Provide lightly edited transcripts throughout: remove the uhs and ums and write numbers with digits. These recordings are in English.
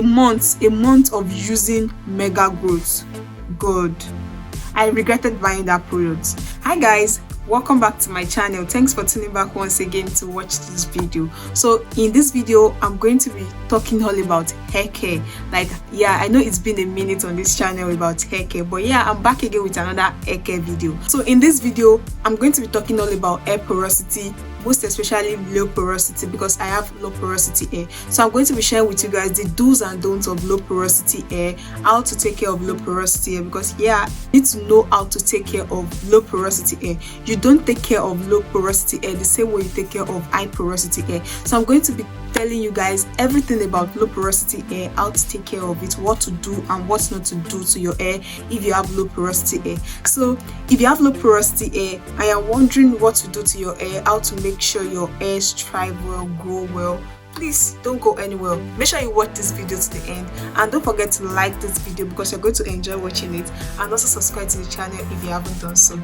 a month of using Mega Growth. God, I regretted buying that product. Hi guys, welcome back to my channel. Thanks for tuning back once again to watch this video. So in this video, I'm going to be talking all about hair care. I know it's been a minute on this channel about hair care, but I'm back again with another hair care video. So in this video, I'm going to be talking all about hair porosity, most especially low porosity, because I have low porosity hair. So I'm going to be sharing with you guys the do's and don'ts of low porosity hair, how to take care of low porosity hair, because you need to know how to take care of low porosity hair. You don't take care of low porosity hair the same way you take care of high porosity hair. So I'm going to be telling you guys everything about low porosity hair, how to take care of it, what to do and what not to do to your hair if you have low porosity hair. So if you have low porosity hair and you're wondering what to do to your hair, how to make sure your hair thrive well, grow well, please don't go anywhere. Make sure you watch this video to the end, and don't forget to like this video because you're going to enjoy watching it, and also subscribe to the channel if you haven't done so.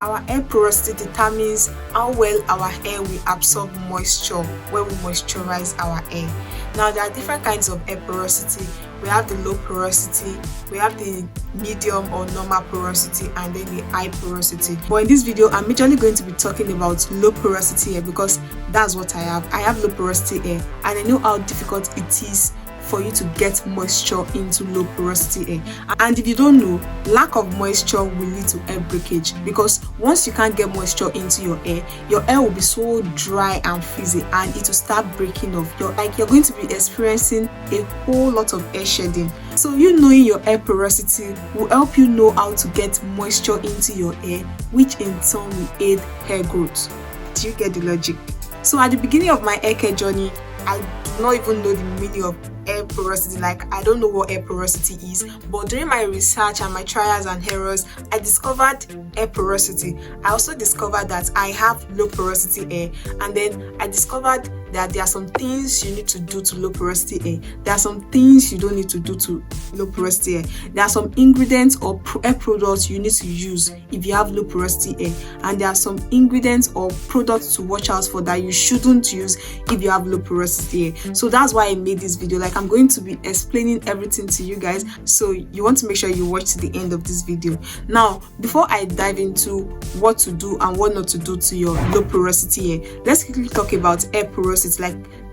Our hair porosity determines how well our hair will absorb moisture when we moisturize our hair. Now, there are different kinds of hair porosity. We have the low porosity, we have the medium or normal porosity, and then the high porosity. But in this video, I'm majorly going to be talking about low porosity hair because that's what I have. I have low porosity hair, and I know how difficult it is for you to get moisture into low porosity hair. And if you don't know, lack of moisture will lead to hair breakage, because once you can't get moisture into your hair will be so dry and frizzy and it will start breaking off. You're going to be experiencing a whole lot of hair shedding. So you knowing your hair porosity will help you know how to get moisture into your hair, which in turn will aid hair growth. Do you get the logic? So at the beginning of my hair care journey, I do not even know the meaning of hair porosity. I don't know what hair porosity is, but during my research and my trials and errors, I discovered hair porosity. I also discovered that I have low porosity hair, and then I discovered that there are some things you need to do to low porosity hair. There are some things you don't need to do to low porosity hair. There are some ingredients or hair products you need to use if you have low porosity hair, and there are some ingredients or products to watch out for that you shouldn't use if you have low porosity hair. So that's why I made this video. I'm going to be explaining everything to you guys, so you want to make sure you watch to the end of this video. Now, before I dive into what to do and what not to do to your low porosity hair, let's quickly talk about hair porosity.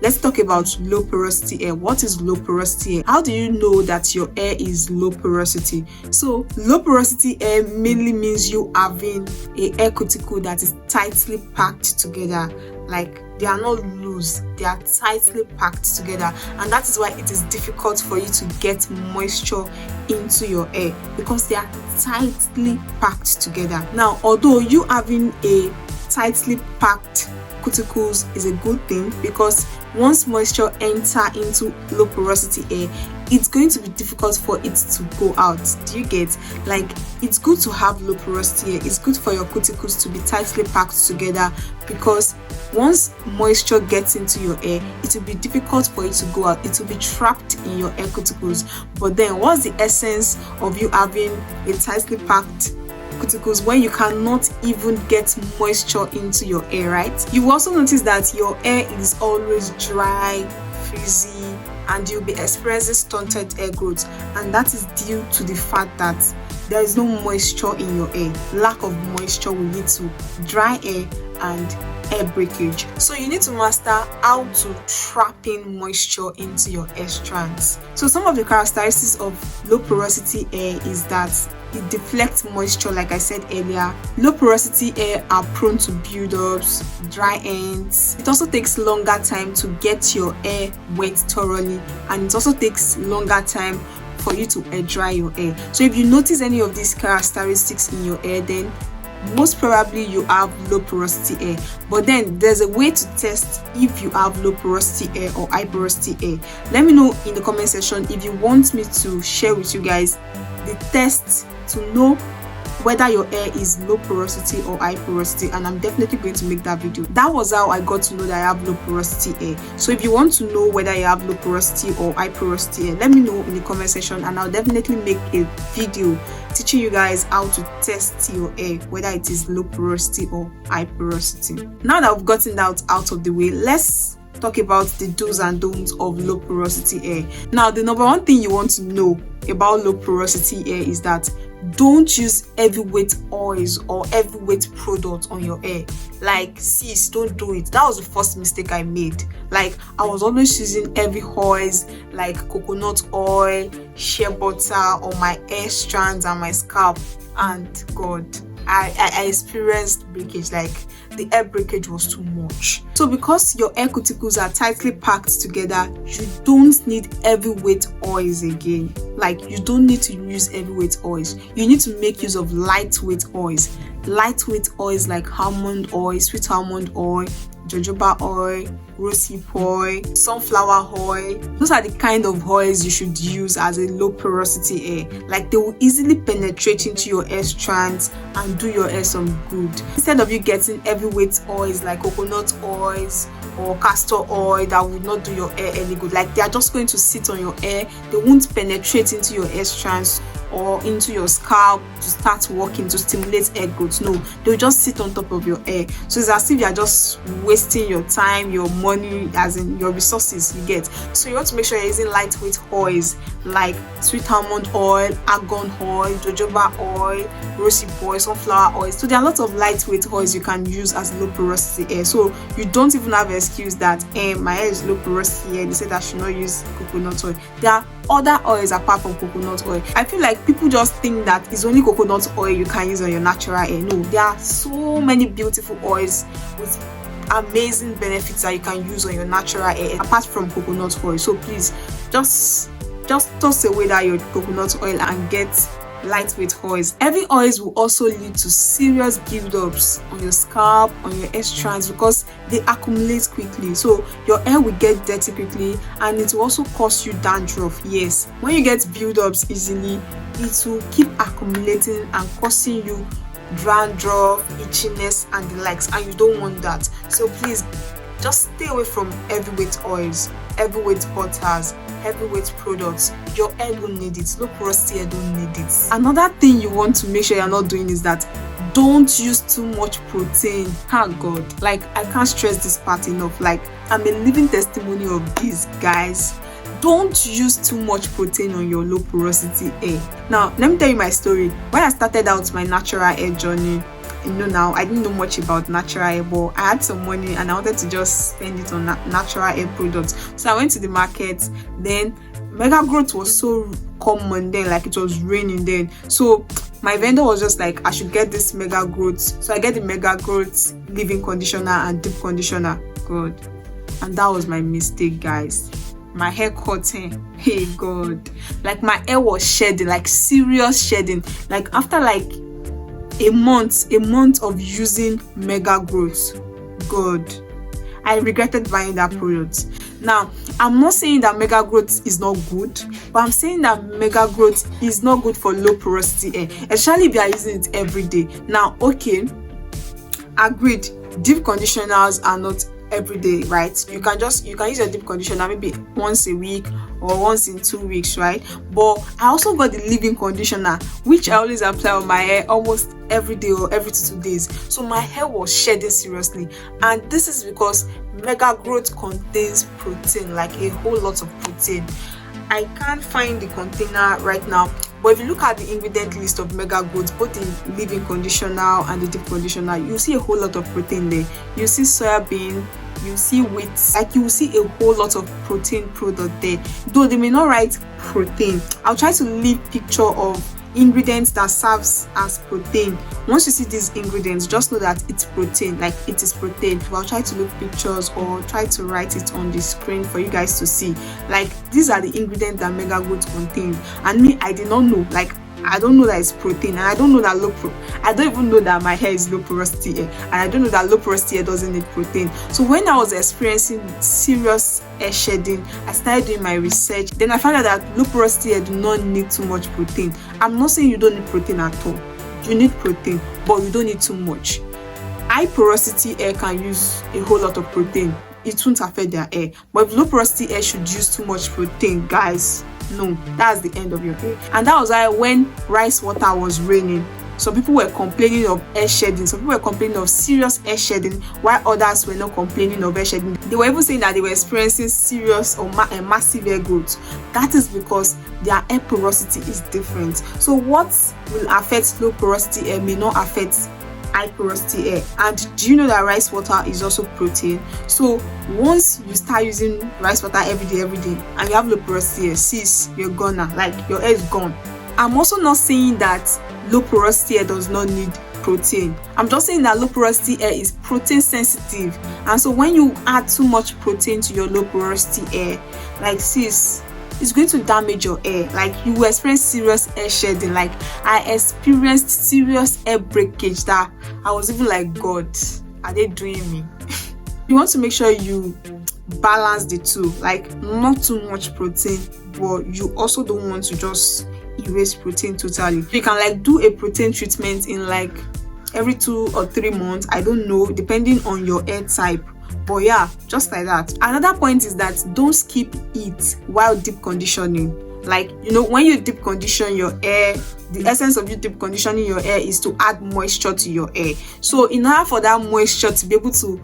Let's talk about low porosity hair. What is low porosity hair? How do you know that your hair is low porosity? So low porosity hair mainly means you having a hair cuticle that is tightly packed together. They are not loose, they are tightly packed together, and that is why it is difficult for you to get moisture into your hair, because they are tightly packed together. Now, although you having a tightly packed cuticles is a good thing, because once moisture enter into low porosity hair, it's going to be difficult for it to go out. Do you get? It's good to have low porosity hair. It's good for your cuticles to be tightly packed together, because once moisture gets into your hair, it will be difficult for it to go out. It will be trapped in your hair cuticles. But then what's the essence of you having a tightly packed cuticles when you cannot even get moisture into your hair, right? You will also notice that your hair is always dry, frizzy, and you'll be experiencing stunted hair growth, and that is due to the fact that there is no moisture in your hair. Lack of moisture will lead to dry hair and hair breakage. So you need to master how to trap in moisture into your hair strands. So some of the characteristics of low porosity hair is that it deflects moisture, like I said earlier. Low porosity hair are prone to build-ups, dry ends. It also takes longer time to get your hair wet thoroughly, and it also takes longer time for you to air dry your hair. So if you notice any of these characteristics in your hair, then most probably you have low porosity hair. But then there's a way to test if you have low porosity hair or high porosity hair. Let me know in the comment section if you want me to share with you guys the tests to know whether your hair is low porosity or high porosity, and I'm definitely going to make that video. That was how I got to know that I have low porosity hair. So if you want to know whether you have low porosity or high porosity hair, let me know in the comment section, and I'll definitely make a video teaching you guys how to test your hair whether it is low porosity or high porosity. Now that I've gotten that out of the way, let's talk about the do's and don'ts of low porosity hair. Now, the number one thing you want to know about low porosity hair is that don't use heavyweight oils or heavyweight products on your hair. Like, sis, don't do it. That was the first mistake I made. Like, I was always using heavy oils like coconut oil, shea butter on my hair strands and my scalp, and God, I experienced breakage. Like, the hair breakage was too much. So because your hair cuticles are tightly packed together, you don't need heavyweight oils again. Like, you don't need to use heavyweight oils. You need to make use of lightweight oils. Lightweight oils like almond oil, sweet almond oil, jojoba oil, rosehip oil, sunflower oil. Those are the kind of oils you should use as a low porosity hair. Like, they will easily penetrate into your hair strands and do your hair some good. Instead of you getting heavyweight oils like coconut oils or castor oil that will not do your hair any good. Like, they are just going to sit on your hair. They won't penetrate into your hair strands or into your scalp to start working to stimulate hair growth. No, they'll just sit on top of your hair. So it's as if you're just wasting your time, your money, as in your resources you get. So you want to make sure you're using lightweight oils like sweet almond oil, argan oil, jojoba oil, rosehip oil, sunflower oil. So there are lots of lightweight oils you can use as low porosity hair. So you don't even have an excuse that my hair is low porosity hair, they said I should not use coconut oil. There are other oils apart from coconut oil. I feel like people just think that it's only coconut oil you can use on your natural hair. No, there are so many beautiful oils with amazing benefits that you can use on your natural hair apart from coconut oil. So please just toss away that your coconut oil and get lightweight oils. Heavy oils will also lead to serious build-ups on your scalp, on your hair strands, because they accumulate quickly. So your hair will get dirty quickly, and it will also cause you dandruff. Yes, when you get build-ups easily, it will keep accumulating and causing you dandruff, itchiness, and the likes, and you don't want that. So please just stay away from heavyweight oils, heavyweight butters, heavyweight products. Your hair don't need it. Low porosity hair don't need it. Another thing you want to make sure you're not doing is that don't use too much protein. Oh God, like, I can't stress this part enough. Like, I'm a living testimony of this, guys. Don't use too much protein on your low porosity hair. Now, let me tell you my story. When I started out my natural hair journey, now I didn't know much about natural hair, but I had some money and I wanted to just spend it on natural hair products. So I went to the market. Then Mega Growth was so common then, like it was raining then. So my vendor was just like, I should get this Mega Growth. So I get the Mega Growth leave-in conditioner and deep conditioner. God, and that was my mistake, guys. My hair cutting, hey God, like my hair was shedding, like serious shedding. Like after like a month of using Mega Growth, God, I regretted buying that product. Now, I'm not saying that Mega Growth is not good, but I'm saying that Mega Growth is not good for low porosity hair, especially if you are using it every day. Now, okay, agreed, deep conditioners are not every day, right? You can use your deep conditioner maybe once a week or once in 2 weeks, right? But I also got the leave-in conditioner, which I always apply on my hair almost every day or every 2 days. So my hair was shedding seriously, and this is because Mega Growth contains protein, like a whole lot of protein. I can't find the container right now, but if you look at the ingredient list of Mega Growth, both the leave-in conditioner and the deep conditioner, you see a whole lot of protein there. You see soybean, you see wheat, like you will see a whole lot of protein product there. Though they may not write protein, I'll try to leave picture of ingredients that serves as protein. Once you see these ingredients, just know that it's protein, like it is protein. I'll try to look pictures or try to write it on the screen for you guys to see. Like, these are the ingredients that Mega Growth contains, and me, I did not know. Like, I don't know that it's protein, and I don't know that I don't even know that my hair is low porosity hair, and I don't know that low porosity hair doesn't need protein. So when I was experiencing serious hair shedding, I started doing my research. Then I found out that low porosity hair do not need too much protein. I'm not saying you don't need protein at all, You need protein, but you don't need too much. High porosity hair can use a whole lot of protein. It won't affect their hair. But if low porosity hair should use too much protein, guys, no, that's the end of your hair. And that was why when rice water was raining, some people were complaining of hair shedding. Some people were complaining of serious hair shedding, while others were not complaining of hair shedding. They were even saying that they were experiencing serious or massive hair growth. That is because their hair porosity is different. So what will affect low porosity hair may not affect high porosity hair. And do you know that rice water is also protein? So once you start using rice water every day and you have low porosity hair, sis, you're gonna, like, your hair is gone. I'm also not saying that low porosity hair does not need protein. I'm just saying that low porosity hair is protein sensitive, and so when you add too much protein to your low porosity hair, like, sis, it's going to damage your hair. Like, you will experience serious hair shedding. Like, I experienced serious hair breakage that I was even like, God, are they doing me? You want to make sure you balance the two, like, not too much protein, but you also don't want to just erase protein totally. You can, like, do a protein treatment in like every 2 or 3 months, I don't know, depending on your hair type. But yeah, just like that. Another point is that don't skip it while deep conditioning. Like, you know, when you deep condition your hair, the essence of you deep conditioning your hair is to add moisture to your hair. So in order for that moisture to be able to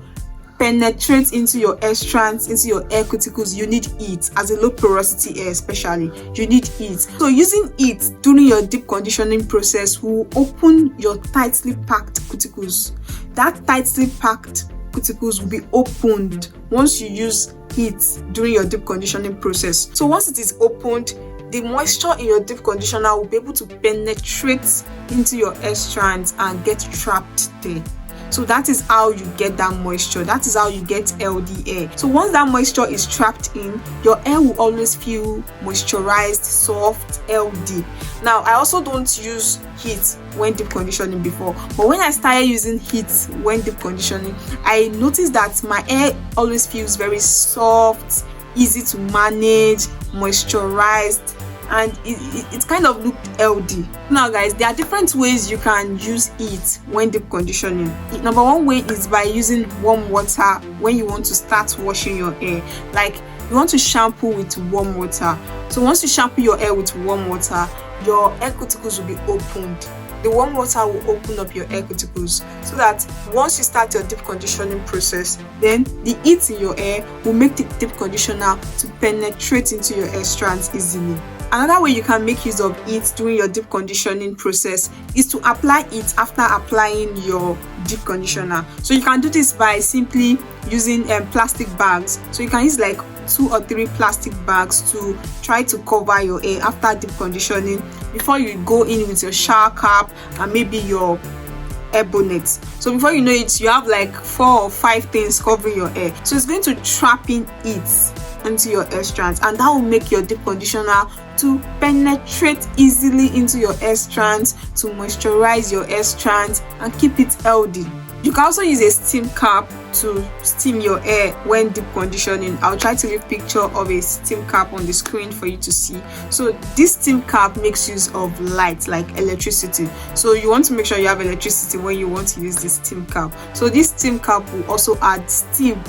penetrate into your hair strands, into your hair cuticles, you need heat. As a low porosity hair especially, you need heat. So using heat during your deep conditioning process will open your tightly packed cuticles. That tightly packed cuticles will be opened once you use heat during your deep conditioning process. So once it is opened, the moisture in your deep conditioner will be able to penetrate into your hair strands and get trapped there. So that is how you get that moisture. That is how you get healthy hair. So once that moisture is trapped in, your hair will always feel moisturized, soft, healthy. Now, I also don't use heat when deep conditioning before, but when I started using heat when deep conditioning, I noticed that my hair always feels very soft, easy to manage, moisturized, and it kind of looked healthy. Now, guys, there are different ways you can use heat when deep conditioning. Number one way is by using warm water when you want to start washing your hair. Like, you want to shampoo with warm water. So once you shampoo your hair with warm water, your hair cuticles will be opened. The warm water will open up your hair cuticles, so that once you start your deep conditioning process, then the heat in your hair will make the deep conditioner to penetrate into your hair strands easily. Another way you can make use of it during your deep conditioning process is to apply it after applying your deep conditioner. So you can do this by simply using plastic bags. So you can use like 2 or 3 plastic bags to try to cover your hair after deep conditioning before you go in with your shower cap and maybe your hair bonnet. So before you know it, you have like 4 or 5 things covering your hair. So it's going to trap in heat into your hair strands, and that will make your deep conditioner to penetrate easily into your hair strands, to moisturize your hair strands and keep it healthy. You can also use a steam cap to steam your hair when deep conditioning. I'll try to leave a picture of a steam cap on the screen for you to see. So this steam cap makes use of light, like electricity. So you want to make sure you have electricity when you want to use this steam cap. So this steam cap will also add steam,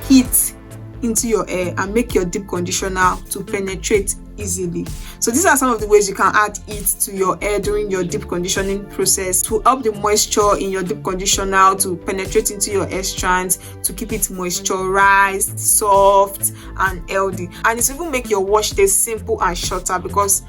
heat into your hair and make your deep conditioner to penetrate easily. So these are some of the ways you can add heat to your hair during your deep conditioning process to help the moisture in your deep conditioner to penetrate into your hair strands, to keep it moisturized, soft and healthy. And it will even make your wash day simple and shorter, because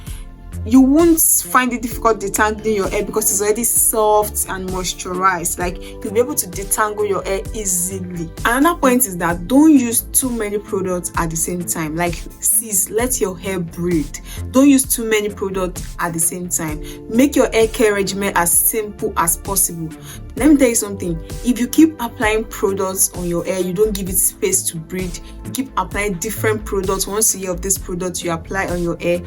you won't find it difficult detangling your hair because it's already soft and moisturized. Like, you'll be able to detangle your hair easily. Another point is that don't use too many products at the same time. Like, sis, let your hair breathe. Don't use too many products at the same time. Make your hair care regimen as simple as possible. Let me tell you something. If you keep applying products on your hair, you don't give it space to breathe. You keep applying different products. Once a year of this product you apply on your hair,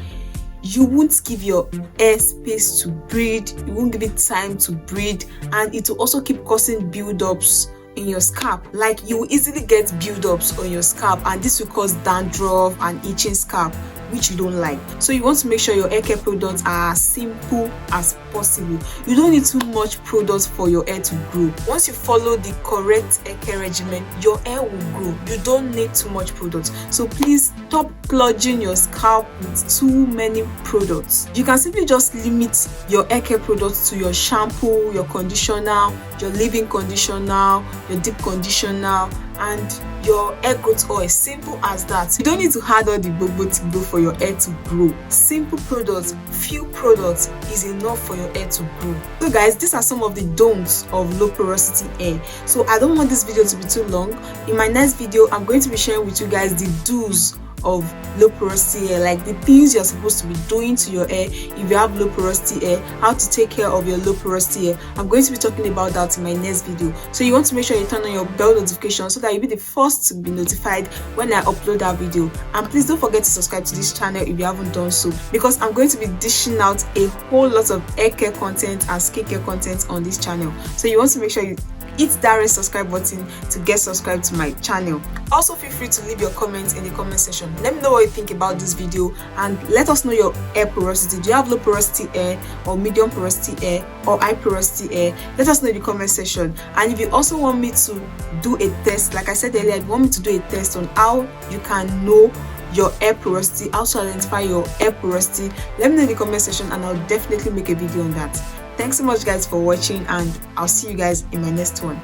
you won't give your hair space to breathe, you won't give it time to breathe, and it will also keep causing build-ups in your scalp. Like, you will easily get build-ups on your scalp, and this will cause dandruff and itching scalp. which you don't like. So you want to make sure your hair care products are as simple as possible. You don't need too much products for your hair to grow. Once you follow the correct hair care regimen, your hair will grow. You don't need too much products. So please stop clogging your scalp with too many products. You can simply just limit your hair care products to your shampoo, your conditioner, your leave-in conditioner, your deep conditioner, and your hair growth oil. Simple as that. You don't need to add all the bobo to go for your hair to grow. Simple products, few products is enough for your hair to grow. So guys, these are some of the don'ts of low porosity hair. So I don't want this video to be too long. In my next video, I'm going to be sharing with you guys the do's of low porosity hair, like the things you're supposed to be doing to your hair if you have low porosity hair, how to take care of your low porosity hair. I'm going to be talking about that in my next video. So you want to make sure you turn on your bell notification so that you'll be the first to be notified when I upload that video. And please don't forget to subscribe to this channel if you haven't done so, because I'm going to be dishing out a whole lot of hair care content and skincare content on this channel. So you want to make sure you hit that red subscribe button to get subscribed to my channel. Also, feel free to leave your comments in the comment section. Let me know what you think about this video, and let us know your hair porosity. Do you have low porosity hair, or medium porosity hair, or high porosity hair? Let us know in the comment section. And if you also want me to do a test, like I said earlier, if you want me to do a test on how you can know your hair porosity, how to identify your hair porosity, let me know in the comment section and I'll definitely make a video on that. Thanks so much guys for watching, and I'll see you guys in my next one.